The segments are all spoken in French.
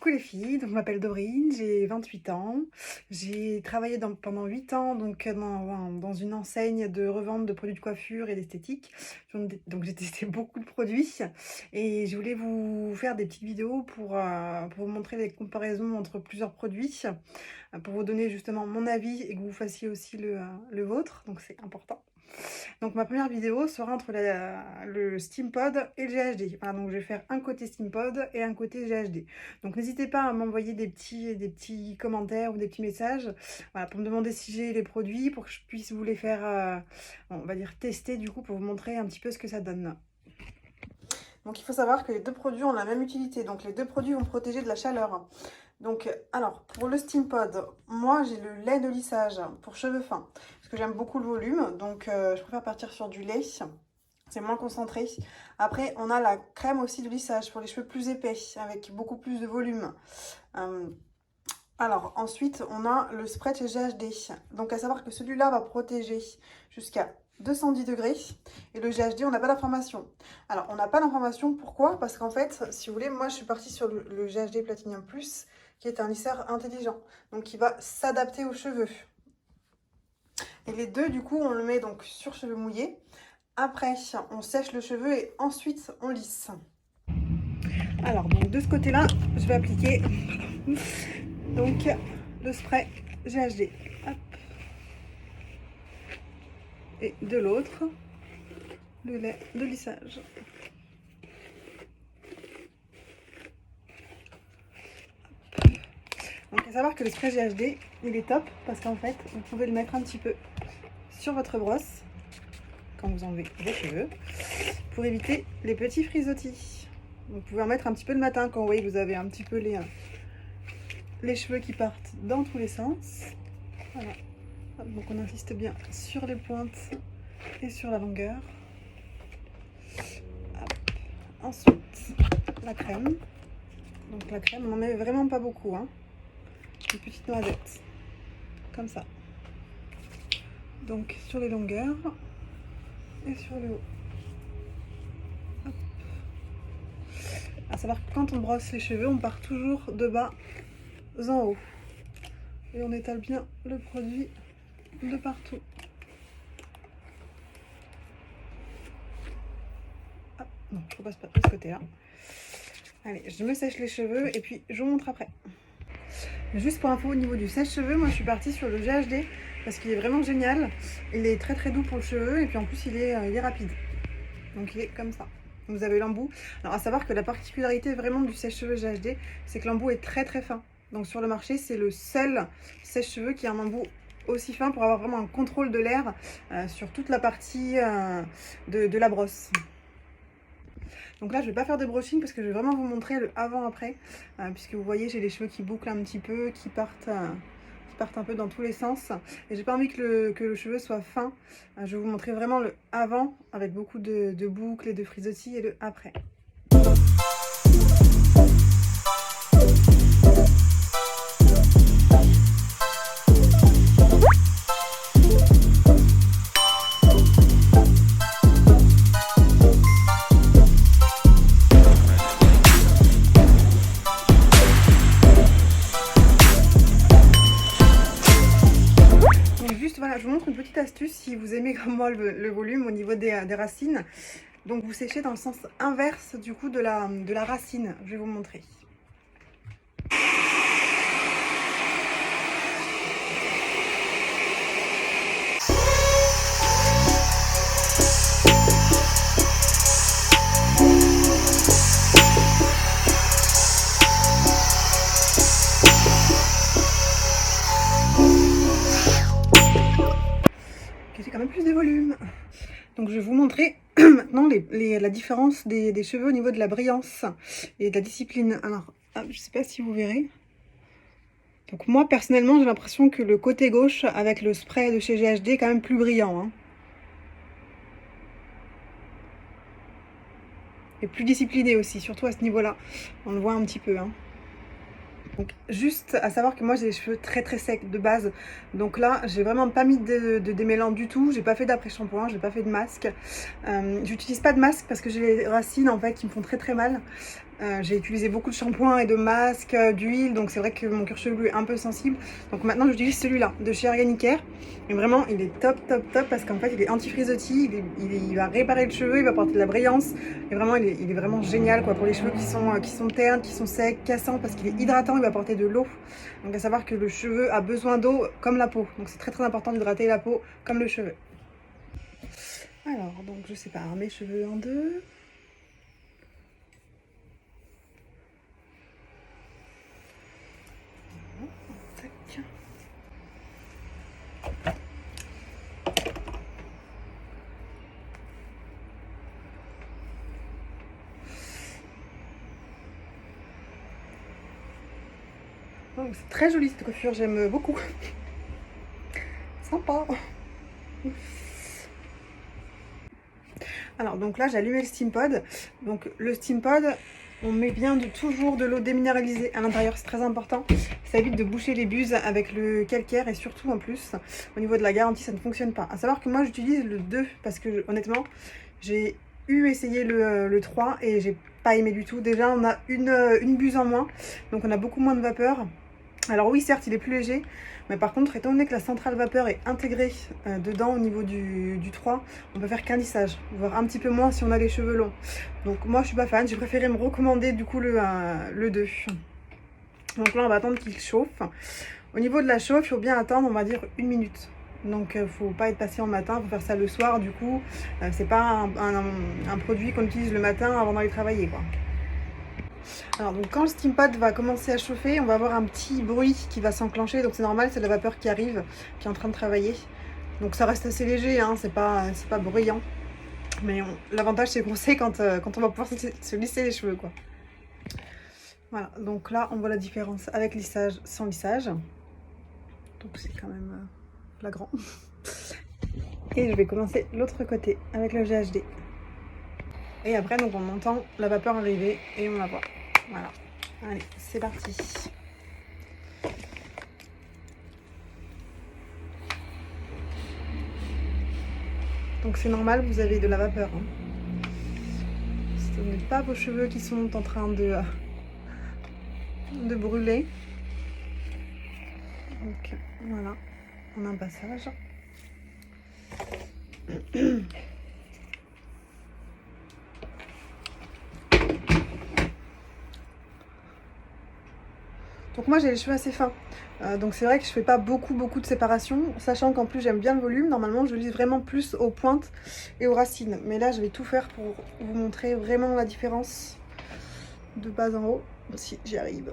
Coucou les filles, donc je m'appelle Dorine, j'ai 28 ans. J'ai travaillé pendant 8 ans dans une enseigne de revente de produits de coiffure et d'esthétique. Donc j'ai testé beaucoup de produits et je voulais vous faire des petites vidéos pour vous montrer les comparaisons entre plusieurs produits, pour vous donner justement mon avis et que vous fassiez aussi le vôtre, donc c'est important. Donc ma première vidéo sera entre le SteamPod et le GHD. Voilà, donc je vais faire un côté SteamPod et un côté GHD. Donc n'hésitez pas à m'envoyer des petits commentaires ou des petits messages, voilà, pour me demander si j'ai les produits, pour que je puisse vous les faire, on va dire tester du coup, pour vous montrer un petit peu ce que ça donne. Donc il faut savoir que les deux produits ont la même utilité. Donc les deux produits vont protéger de la chaleur. Donc, alors, pour le SteamPod, moi j'ai le lait de lissage pour cheveux fins, parce que j'aime beaucoup le volume, donc je préfère partir sur du lait, c'est moins concentré. Après, on a la crème aussi de lissage pour les cheveux plus épais, avec beaucoup plus de volume. Alors, ensuite, on a le spray de chez GHD. Donc, à savoir que celui-là va protéger jusqu'à 210 degrés. Et le GHD, on n'a pas d'information. Alors, on n'a pas d'information, pourquoi? Parce qu'en fait, si vous voulez, moi, je suis partie sur le GHD Platinum Plus, qui est un lisseur intelligent. Donc, qui va s'adapter aux cheveux. Et les deux, du coup, on le met donc sur cheveux mouillés. Après, on sèche le cheveu et ensuite, on lisse. Alors, donc, de ce côté-là, je vais appliquer... Donc, le spray GHD. Hop. Et de l'autre, le lait de lissage. Donc, à savoir que le spray GHD, il est top parce qu'en fait, vous pouvez le mettre un petit peu sur votre brosse quand vous enlevez vos cheveux pour éviter les petits frisottis. Vous pouvez en mettre un petit peu le matin quand vous voyez que vous avez un petit peu les cheveux qui partent dans tous les sens. Voilà. Donc on insiste bien sur les pointes et sur la longueur. Hop. Ensuite, la crème. Donc la crème, on n'en met vraiment pas beaucoup, hein. Une petite noisette, comme ça. Donc sur les longueurs et sur le haut. Hop. À savoir que quand on brosse les cheveux, on part toujours de bas en haut. Et on étale bien le produit de partout. Ah, non, je repasse pas de ce côté-là. Allez, je me sèche les cheveux et puis je vous montre après. Juste pour info, au niveau du sèche-cheveux, moi je suis partie sur le GHD parce qu'il est vraiment génial. Il est très très doux pour le cheveu et puis en plus il est rapide. Donc il est comme ça. Vous avez l'embout. Alors à savoir que la particularité vraiment du sèche-cheveux GHD, c'est que l'embout est très très fin. Donc sur le marché, c'est le seul sèche-cheveux qui a un embout aussi fin pour avoir vraiment un contrôle de l'air sur toute la partie de la brosse. Donc là, je ne vais pas faire de brushing parce que je vais vraiment vous montrer le avant-après. Puisque vous voyez, j'ai les cheveux qui bouclent un petit peu, qui partent un peu dans tous les sens. Et j'ai pas envie que le cheveu soit fin. Je vais vous montrer vraiment le avant avec beaucoup de boucles et de frisottis et le après. Voilà, je vous montre une petite astuce si vous aimez comme moi le volume au niveau des racines. Donc vous séchez dans le sens inverse du coup de la racine. Je vais vous montrer. J'ai quand même plus de volume. Donc je vais vous montrer maintenant la différence des cheveux au niveau de la brillance et de la discipline. Alors, je ne sais pas si vous verrez. Donc moi personnellement j'ai l'impression que le côté gauche avec le spray de chez GHD est quand même plus brillant, hein. Et plus discipliné aussi, surtout à ce niveau-là. On le voit un petit peu, hein. Donc juste à savoir que moi j'ai les cheveux très très secs de base, donc là j'ai vraiment pas mis de démêlant du tout, j'ai pas fait d'après-shampoing, j'ai pas fait de masque, j'utilise pas de masque parce que j'ai les racines en fait qui me font très très mal, J'ai utilisé beaucoup de shampoings et de masques, d'huile, donc c'est vrai que mon cuir chevelu est un peu sensible. Donc maintenant j'utilise celui-là de chez Organicare. Et vraiment il est top top top parce qu'en fait il est anti-frisottis, il va réparer le cheveu, il va apporter de la brillance. Et vraiment il est vraiment génial quoi pour les cheveux qui sont ternes, qui sont secs, cassants, parce qu'il est hydratant, il va apporter de l'eau. Donc à savoir que le cheveu a besoin d'eau comme la peau. Donc c'est très très important d'hydrater la peau comme le cheveu. Alors donc je sépare mes cheveux en deux. Tac. Oh, c'est très joli cette coiffure, j'aime beaucoup. Sympa. Alors donc là j'ai allumé le steam pod. Donc le steam pod, on met bien toujours de l'eau déminéralisée à l'intérieur, c'est très important. Ça évite de boucher les buses avec le calcaire et surtout en plus au niveau de la garantie ça ne fonctionne pas. À savoir que moi j'utilise le 2 parce que honnêtement j'ai essayé le 3 et j'ai pas aimé du tout. Déjà on a une buse en moins, donc on a beaucoup moins de vapeur. Alors oui, certes, il est plus léger, mais par contre, étant donné que la centrale vapeur est intégrée dedans au niveau du 3, on peut faire qu'un lissage, voire un petit peu moins si on a les cheveux longs. Donc moi, je suis pas fan, j'ai préféré me recommander du coup le 2. Donc là, on va attendre qu'il chauffe. Au niveau de la chauffe, il faut bien attendre, on va dire, 1 minute. Donc faut pas être patient le matin, faut faire ça le soir, du coup, c'est pas un produit qu'on utilise le matin avant d'aller travailler, quoi. Alors donc quand le steam pod va commencer à chauffer, on va avoir un petit bruit qui va s'enclencher, donc c'est normal, c'est la vapeur qui arrive, qui est en train de travailler. Donc ça reste assez léger, hein, c'est pas bruyant. Mais l'avantage c'est qu'on sait quand on va pouvoir se lisser les cheveux, quoi. Voilà, donc là on voit la différence avec lissage, sans lissage. Donc c'est quand même flagrant. Et je vais commencer l'autre côté avec le GHD. Et après donc on entend la vapeur arriver et on la voit. Voilà. Allez, c'est parti. Donc c'est normal, vous avez de la vapeur. Hein. Ce n'est pas vos cheveux qui sont en train de brûler. Donc voilà, on a un passage. Donc moi j'ai les cheveux assez fins, donc c'est vrai que je fais pas beaucoup de séparation, sachant qu'en plus j'aime bien le volume. Normalement je lisse vraiment plus aux pointes et aux racines, mais là je vais tout faire pour vous montrer vraiment la différence de bas en haut, si j'y arrive.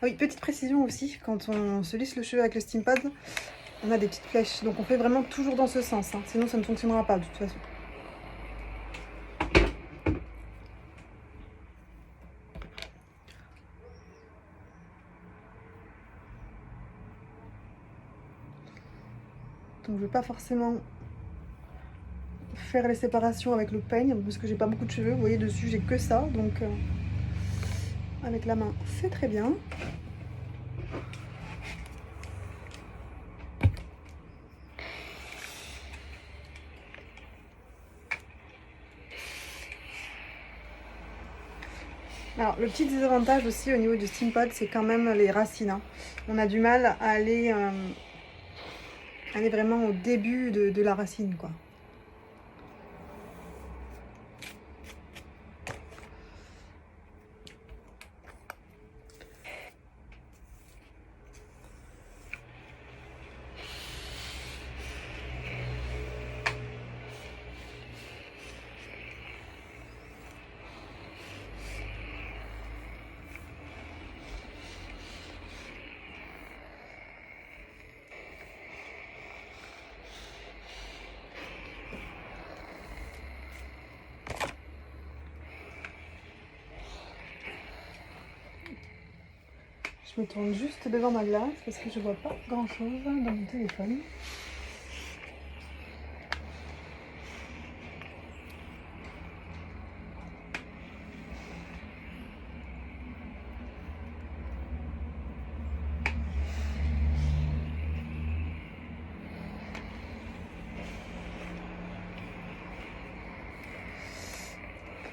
Ah oui, petite précision aussi, quand on se lisse le cheveu avec le steam pod, on a des petites flèches, donc on fait vraiment toujours dans ce sens, hein, sinon ça ne fonctionnera pas de toute façon. Donc je ne vais pas forcément faire les séparations avec le peigne parce que j'ai pas beaucoup de cheveux. Vous voyez dessus j'ai que ça, donc avec la main c'est très bien. Alors le petit désavantage aussi au niveau du steam pod, c'est quand même les racines. Hein. On a du mal à aller vraiment au début de la racine, quoi. Je me tourne juste devant ma glace parce que je vois pas grand chose dans mon téléphone.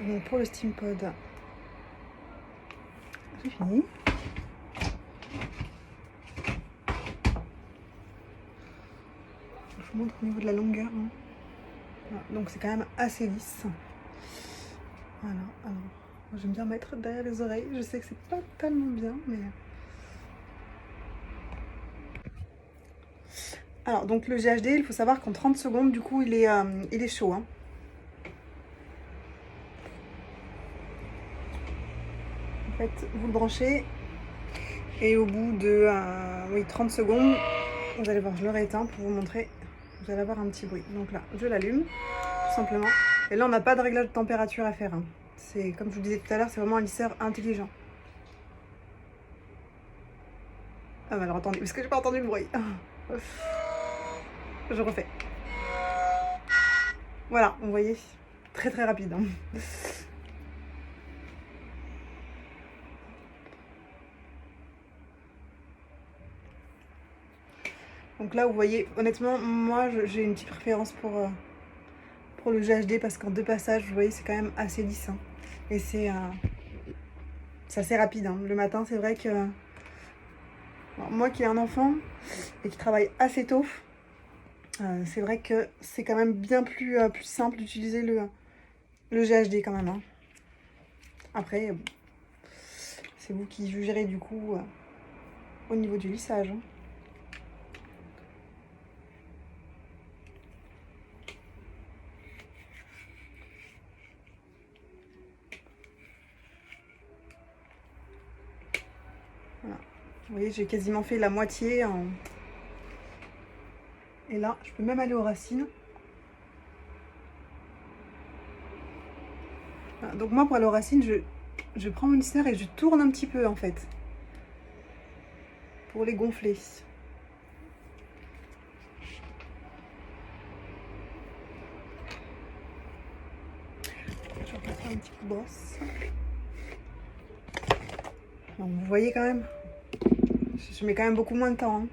Donc pour le steam pod, j'ai fini. Je vous montre au niveau de la longueur. Hein. Voilà. Donc c'est quand même assez lisse. Voilà. Alors, j'aime bien mettre derrière les oreilles. Je sais que c'est pas tellement bien, mais... Alors, donc le GHD, il faut savoir qu'en 30 secondes, du coup, il est chaud. Hein. En fait, vous le branchez et au bout de 30 secondes, vous allez voir, je le rééteins pour vous montrer. Vous allez avoir un petit bruit. Donc là, je l'allume, tout simplement. Et là, on n'a pas de réglage de température à faire. Hein. C'est, comme je vous disais tout à l'heure, c'est vraiment un lisseur intelligent. Ah bah alors attendez, parce que j'ai pas entendu le bruit. Je refais. Voilà, vous voyez, très très rapide. Hein. Donc là, vous voyez, honnêtement, moi, j'ai une petite préférence pour le GHD parce qu'en 2 passages, vous voyez, c'est quand même assez lisse. Hein. Et c'est assez rapide. Hein. Le matin, c'est vrai que alors, moi qui ai un enfant et qui travaille assez tôt, c'est vrai que c'est quand même bien plus simple d'utiliser le GHD quand même. Hein. Après, bon, c'est vous qui jugerez du coup au niveau du lissage. Hein. Voilà. Vous voyez, j'ai quasiment fait la moitié. Et là, je peux même aller aux racines. Voilà. Donc moi, pour aller aux racines, je prends mon lisseur et je tourne un petit peu en fait. Pour les gonfler. Je vais faire un petit coup de brosse. Donc, vous voyez quand même, je mets quand même beaucoup moins de temps. Hein.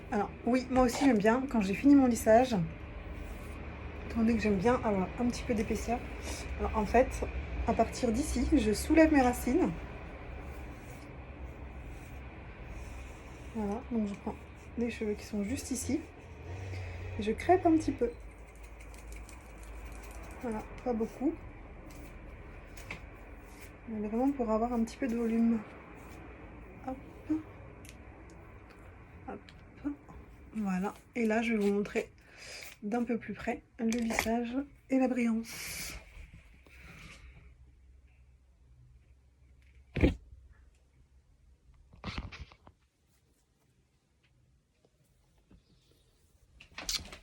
Alors oui, moi aussi j'aime bien quand j'ai fini mon lissage. Attendez que j'aime bien avoir un petit peu d'épaisseur. Alors en fait, à partir d'ici, je soulève mes racines. Voilà, donc je prends les cheveux qui sont juste ici. Et je crêpe un petit peu. Voilà, pas beaucoup. Mais vraiment pour avoir un petit peu de volume. Hop. Hop. Voilà, et là je vais vous montrer d'un peu plus près le lissage et la brillance.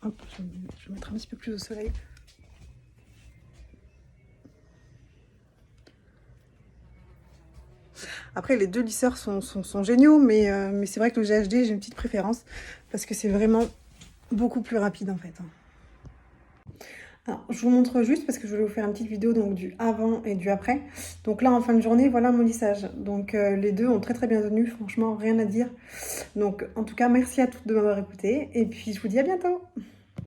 Hop, je vais mettre un petit peu plus au soleil. Après, les deux lisseurs sont géniaux, mais c'est vrai que le GHD, j'ai une petite préférence parce que c'est vraiment beaucoup plus rapide en fait. Alors, je vous montre juste parce que je voulais vous faire une petite vidéo donc du avant et du après. Donc là, en fin de journée, voilà mon lissage. Donc les deux ont très très bien tenu, franchement, rien à dire. Donc en tout cas, merci à toutes de m'avoir écouté et puis je vous dis à bientôt.